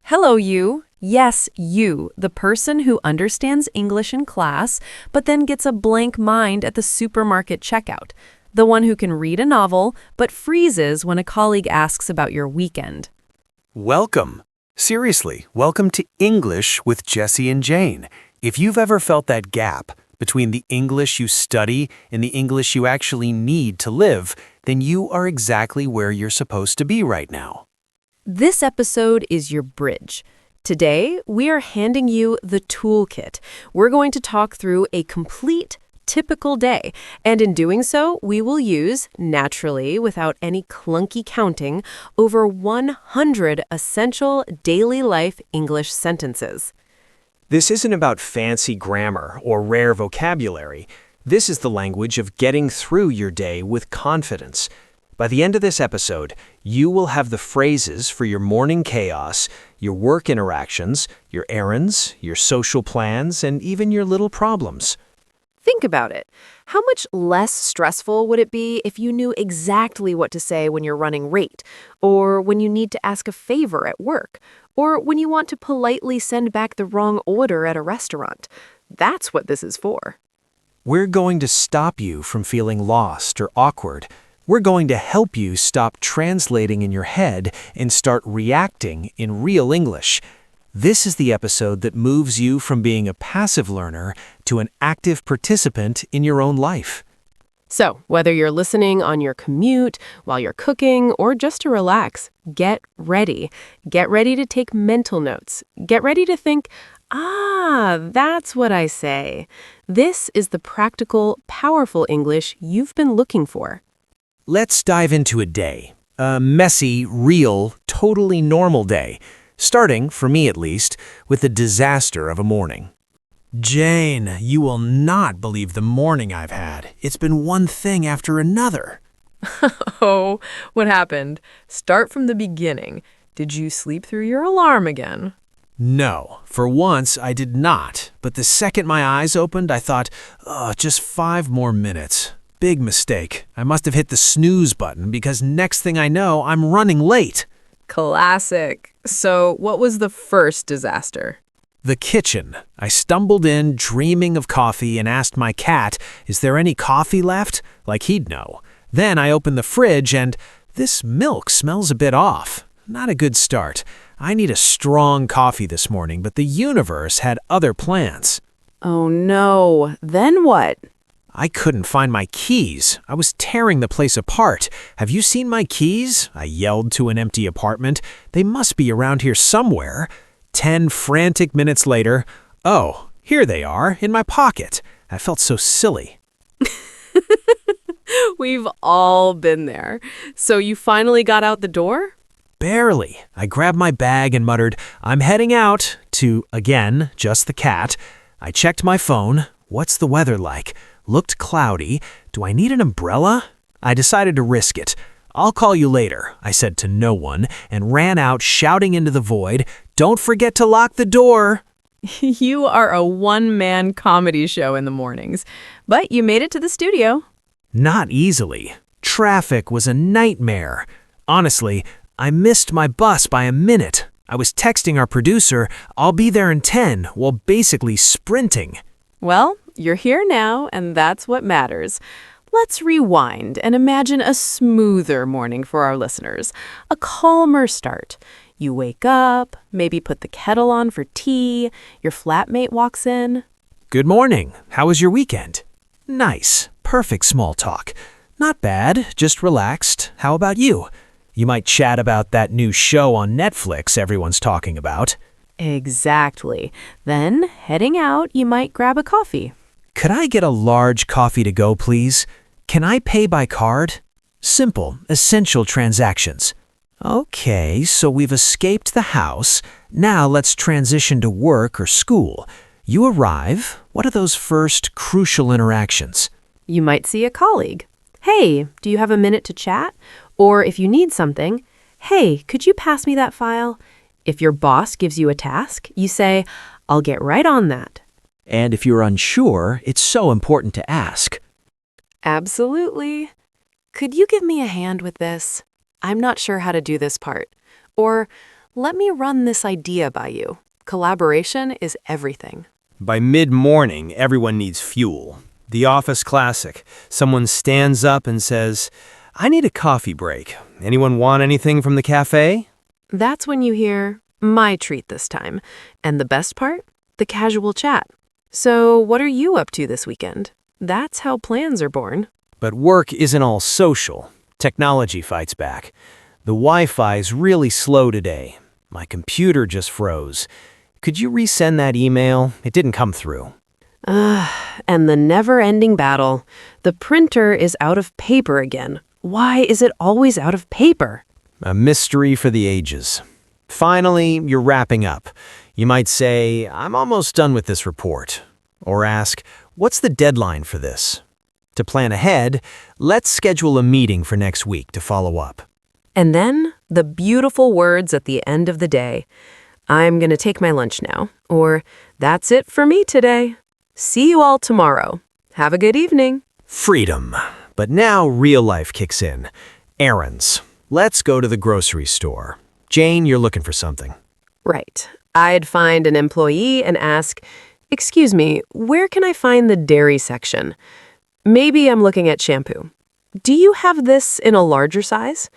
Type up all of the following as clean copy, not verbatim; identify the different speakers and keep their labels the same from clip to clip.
Speaker 1: Hello, you. Yes, you, the person who understands English in class, but then gets a blank mind at the supermarket checkout. The one who can read a novel, but freezes when a colleague asks about your weekend.
Speaker 2: Welcome. Seriously, welcome to English with Jesse and Jane. If you've ever felt that gap between the English you study and the English you actually need to live, then you are exactly where you're supposed to be right now.
Speaker 1: This episode is your bridge. Today, we are handing you the toolkit. We're going to talk through a complete, typical day, and in doing so, we will use, naturally, without any clunky counting, over 100 essential daily life English sentences.
Speaker 3: This isn't about fancy grammar or rare vocabulary. This is the language of getting through your day with confidence. By the end of this episode, you will have the phrases for your morning chaos, your work interactions, your errands, your social plans, and even your little problems.
Speaker 1: Think about it. How much less stressful would it be if you knew exactly what to say when you're running late, or when you need to ask a favor at work, or when you want to politely send back the wrong order at a restaurant? That's what this is for.
Speaker 3: We're going to stop you from feeling lost or awkward. We're going to help you stop translating in your head and start reacting in real English. This is the episode that moves you from being a passive learner to an active participant in your own life.
Speaker 1: So, whether you're listening on your commute, while you're cooking, or just to relax, get ready. Get ready to take mental notes. Get ready to think, that's what I say. This is the practical, powerful English you've been looking for.
Speaker 3: Let's dive into a day. A messy, real, totally normal day. Starting, for me at least, with the disaster of a morning. Jane, you will not believe the morning I've had. It's been one thing after another.
Speaker 1: Oh, what happened? Start from the beginning. Did you sleep through your alarm again?
Speaker 3: No, for once I did not. But the second my eyes opened, I thought, just 5 more minutes. Big mistake. I must have hit the snooze button because next thing I know, I'm running late.
Speaker 1: Classic. So, what was the first disaster?
Speaker 3: The kitchen. I stumbled in, dreaming of coffee, and asked my cat, is there any coffee left? Like he'd know. Then I opened the fridge and this milk smells a bit off. Not a good start. I need a strong coffee this morning, but the universe had other plans.
Speaker 1: Oh no. Then what?
Speaker 3: I couldn't find my keys. I was tearing the place apart. Have you seen my keys? I yelled to an empty apartment. They must be around here somewhere. 10 frantic minutes later, oh, here they are, in my pocket. I felt so silly.
Speaker 1: We've all been there. So you finally got out the door?
Speaker 3: Barely. I grabbed my bag and muttered, I'm heading out, to, again, just the cat. I checked my phone. What's the weather like? Looked cloudy. Do I need an umbrella? I decided to risk it. I'll call you later, I said to no one, and ran out shouting into the void, don't forget to lock the door.
Speaker 1: You are a one-man comedy show in the mornings, but you made it to the studio.
Speaker 3: Not easily. Traffic was a nightmare. Honestly, I missed my bus by a minute. I was texting our producer, I'll be there in 10, while basically sprinting.
Speaker 1: Well, you're here now, and that's what matters. Let's rewind and imagine a smoother morning for our listeners, a calmer start. You wake up, maybe put the kettle on for tea, your flatmate walks in.
Speaker 3: Good morning. How was your weekend? Nice. Perfect small talk. Not bad, just relaxed. How about you? You might chat about that new show on Netflix everyone's talking about.
Speaker 1: Exactly. Then, heading out, you might grab a coffee.
Speaker 3: Could I get a large coffee to go, please? Can I pay by card? Simple, essential transactions. Okay, so we've escaped the house. Now let's transition to work or school. You arrive. What are those first crucial interactions?
Speaker 1: You might see a colleague. Hey, do you have a minute to chat? Or if you need something, hey, could you pass me that file? If your boss gives you a task, you say, I'll get right on that.
Speaker 3: And if you're unsure, it's so important to ask.
Speaker 1: Absolutely. Could you give me a hand with this? I'm not sure how to do this part. Or let me run this idea by you. Collaboration is everything.
Speaker 2: By mid-morning, everyone needs fuel. The office classic. Someone stands up and says, "I need a coffee break. Anyone want anything from the cafe?"
Speaker 1: That's when you hear, my treat this time. And the best part? The casual chat. So, what are you up to this weekend? That's how plans are born.
Speaker 2: But work isn't all social. Technology fights back. The Wi-Fi's really slow today. My computer just froze. Could you resend that email? It didn't come through.
Speaker 1: And the never-ending battle. The printer is out of paper again. Why is it always out of paper?
Speaker 2: A mystery for the ages. Finally, you're wrapping up. You might say, "I'm almost done with this report." Or ask, "What's the deadline for this?" To plan ahead, let's schedule a meeting for next week to follow up.
Speaker 1: And then, the beautiful words at the end of the day. I'm going to take my lunch now. Or, that's it for me today. See you all tomorrow. Have a good evening.
Speaker 2: Freedom. But now real life kicks in. Errands. Let's go to the grocery store. Jane, you're looking for something.
Speaker 1: Right. I'd find an employee and ask, "Excuse me, where can I find the dairy section?" Maybe I'm looking at shampoo. "Do you have this in a larger size?"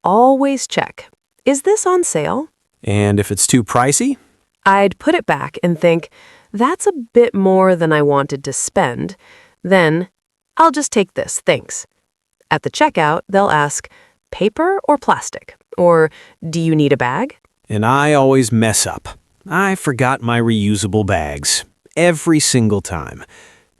Speaker 1: Always check. Is this on sale?
Speaker 2: And if it's too pricey?
Speaker 1: I'd put it back and think, that's a bit more than I wanted to spend. Then, I'll just take this, thanks. At the checkout, they'll ask, paper or plastic? Or, do you need a bag?
Speaker 2: And I always mess up. I forgot my reusable bags. Every single time.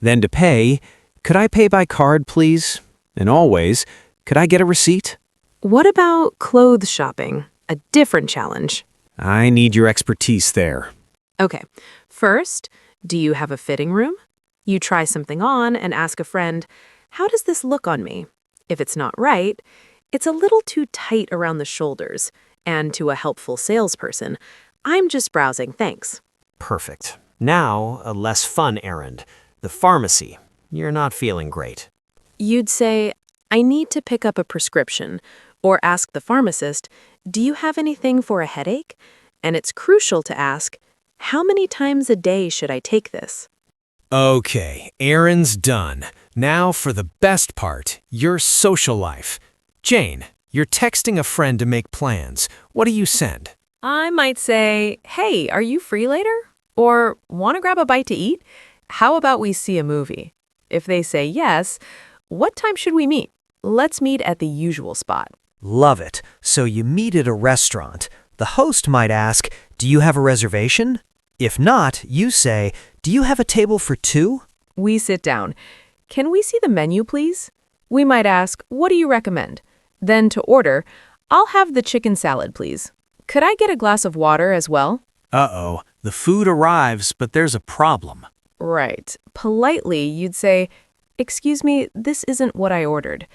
Speaker 2: Then to pay, "Could I pay by card, please?" And always, "Could I get a receipt?"
Speaker 1: What about clothes shopping? A different challenge.
Speaker 2: I need your expertise there.
Speaker 1: Okay, first, do you have a fitting room? You try something on and ask a friend, "How does this look on me?" If it's not right, it's a little too tight around the shoulders. And to a helpful salesperson, "I'm just browsing, thanks."
Speaker 2: Perfect. Now, a less fun errand. The pharmacy. You're not feeling great.
Speaker 1: You'd say, "I need to pick up a prescription," or ask the pharmacist, "Do you have anything for a headache?" And it's crucial to ask, "How many times a day should I take this?"
Speaker 2: Okay, errands done. Now for the best part, your social life. Jane, you're texting a friend to make plans. What do you send?
Speaker 1: I might say, "Hey, are you free later?" Or, "Want to grab a bite to eat? How about we see a movie?" If they say yes, "What time should we meet?" Let's meet at the usual spot.
Speaker 3: Love it. So you meet at a restaurant. The host might ask, "Do you have a reservation?" If not, you say, "Do you have a table for two?"
Speaker 1: We sit down. "Can we see the menu, please?" We might ask, "What do you recommend?" Then to order, "I'll have the chicken salad, please. Could I get a glass of water as well?"
Speaker 2: Uh-oh, the food arrives, but there's a problem.
Speaker 1: Right. Politely, you'd say, "Excuse me, this isn't what I ordered."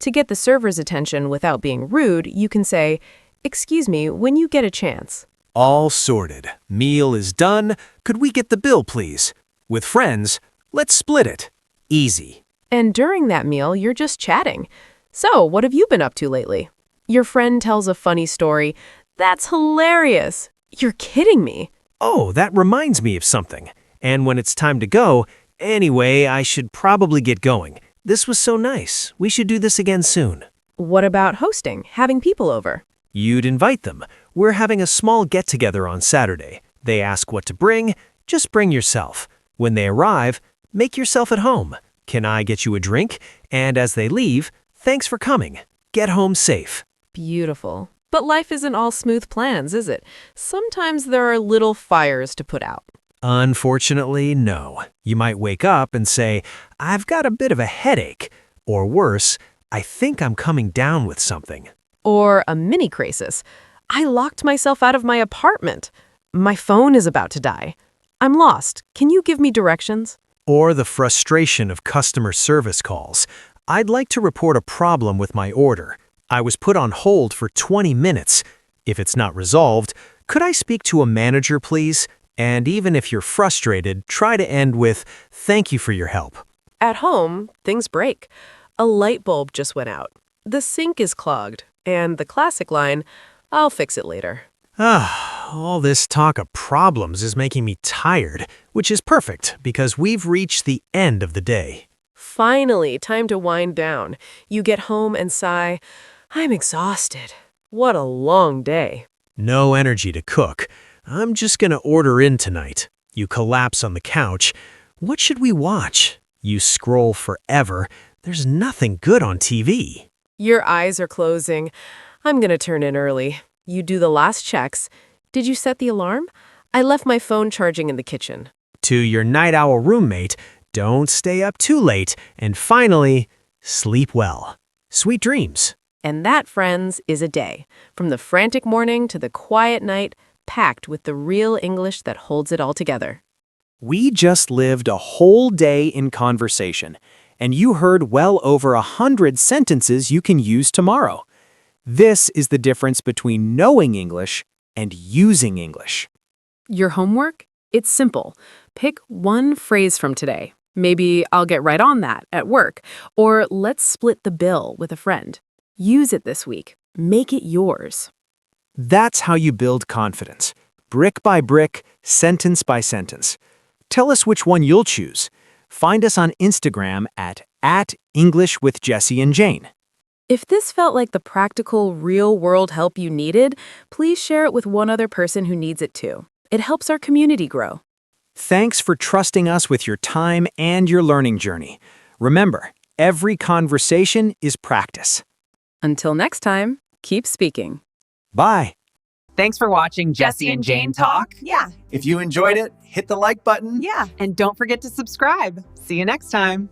Speaker 1: To get the server's attention without being rude, you can say, "Excuse me, when you get a chance."
Speaker 2: All sorted. Meal is done. Could we get the bill, please? With friends, let's split it. Easy.
Speaker 1: And during that meal, you're just chatting. "So, what have you been up to lately?" Your friend tells a funny story. "That's hilarious." "You're kidding me."
Speaker 2: Oh, that reminds me of something. And when it's time to go, anyway, I should probably get going. This was so nice. We should do this again soon.
Speaker 1: What about hosting, having people over?
Speaker 2: You'd invite them. We're having a small get-together on Saturday. They ask what to bring. Just bring yourself. When they arrive, make yourself at home. Can I get you a drink? And as they leave, thanks for coming. Get home safe.
Speaker 1: Beautiful. But life isn't all smooth plans, is it? Sometimes there are little fires to put out.
Speaker 2: Unfortunately, no. You might wake up and say, "I've got a bit of a headache." Or worse, "I think I'm coming down with something."
Speaker 1: Or a mini crisis. "I locked myself out of my apartment. My phone is about to die. I'm lost. Can you give me directions?"
Speaker 2: Or the frustration of customer service calls. "I'd like to report a problem with my order. I was put on hold for 20 minutes. If it's not resolved, could I speak to a manager, please?" And even if you're frustrated, try to end with, "Thank you for your help."
Speaker 1: At home, things break. A light bulb just went out. The sink is clogged. And the classic line, "I'll fix it later."
Speaker 3: All this talk of problems is making me tired, which is perfect because we've reached the end of the day.
Speaker 1: Finally, time to wind down. You get home and sigh, I'm exhausted. What a long day.
Speaker 3: No energy to cook. I'm just gonna order in tonight. You collapse on the couch. What should we watch? You scroll forever. There's nothing good on TV.
Speaker 1: Your eyes are closing. I'm gonna turn in early. You do the last checks. Did you set the alarm? I left my phone charging in the kitchen.
Speaker 3: To your night owl roommate, don't stay up too late. And finally, sleep well. Sweet dreams.
Speaker 1: And that, friends, is a day. From the frantic morning to the quiet night, packed with the real English that holds it all together.
Speaker 2: We just lived a whole day in conversation, and you heard well over 100 sentences you can use tomorrow. This is the difference between knowing English and using English.
Speaker 1: Your homework? It's simple. Pick one phrase from today. Maybe I'll get right on that at work. Or let's split the bill with a friend. Use it this week. Make it yours.
Speaker 2: That's how you build confidence. Brick by brick, sentence by sentence. Tell us which one you'll choose. Find us on Instagram at @EnglishWithJessieandJane.
Speaker 1: If this felt like the practical, real-world help you needed, please share it with one other person who needs it too. It helps our community grow.
Speaker 2: Thanks for trusting us with your time and your learning journey. Remember, every conversation is practice.
Speaker 1: Until next time, keep speaking.
Speaker 2: Bye.
Speaker 4: Thanks for watching Jesse and Jane Talk.
Speaker 5: Yeah.
Speaker 2: If you enjoyed it, hit the like button.
Speaker 5: Yeah.
Speaker 4: And don't forget to subscribe. See you next time.